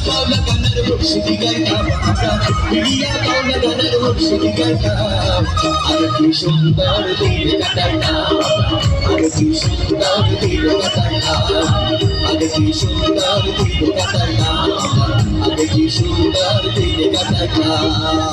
বাউলা গানের মুর্শিদি গাইতাম আমরা ভিড়িয়া বাউলা গানের মুর্শিদি গাইতাম আগে কি সুন্দর দিন কাটাইতাম আগে কি সুন্দর দিন কাটাইতাম আগে কি সুন্দর দিন কাটাইতাম আগে কি সুন্দর দিন কাটাইতাম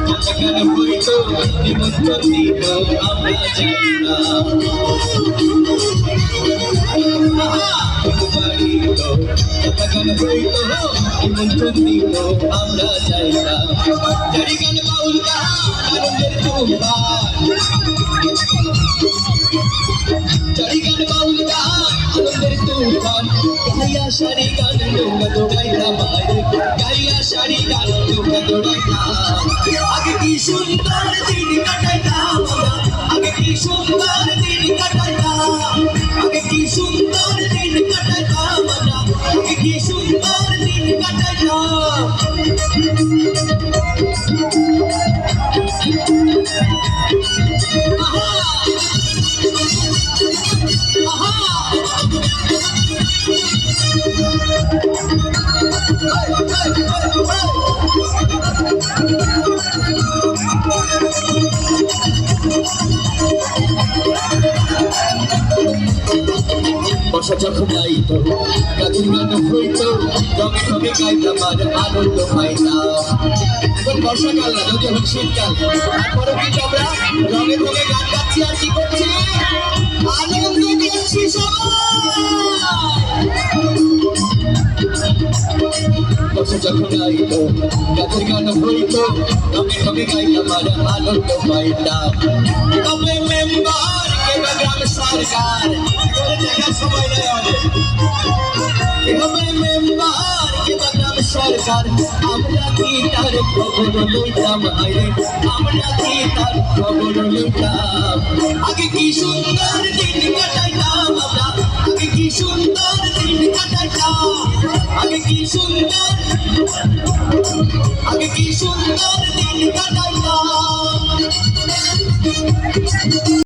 কাছাকাছি হইতো নিমন্ত্রণ দিত আমরা যাই না কাছাকাছি হইতো নিমন্ত্রণ দিত আমরা যাই না জারি গান বাউল গান আনন্দের তুফান জারি গান বাউল গান আনন্দের তুফান গাইয়া সারি গান নৌকা দৌড়াইতাম গাইয়া সারি গান নৌকা দৌড়াইতাম আগে কি সুন্দর দিন কাটাইতাম আগে কি সুন্দর দিন কাটাইতাম আগে কি সুন্দর দিন কাটাইতাম আগে কি সুন্দর দিন কাটাইতাম বর্ষা যখন গাইতো গাছের গান হইতো রঙে রঙে গাইতাম আর আনন্দ পাইতাম এখন বর্ষাকাল না যদি এখন শীতকাল তারপরে কিন্তু আমরা রঙে রঙে গান গাচ্ছি আর কি করছি আনন্দ করছি বর্ষা যখন গাইতো গাছের গান হইতো রঙে রঙে গাইতাম আর আনন্দ পাইতাম তবে মেম্বার কেবা গ্রাম সরকার সময় নেই আমাদের মেম্বার কেবা গ্রাম সরকার আমরা কি তার খবর লইতাম আরে আমরা কি তার খবর লইতাম আগে কি সুন্দর দিন কাটাইতাম আমরা আগে কি সুন্দর দিন কাটাইতাম আগে কি সুন্দর দিন কাটাইতাম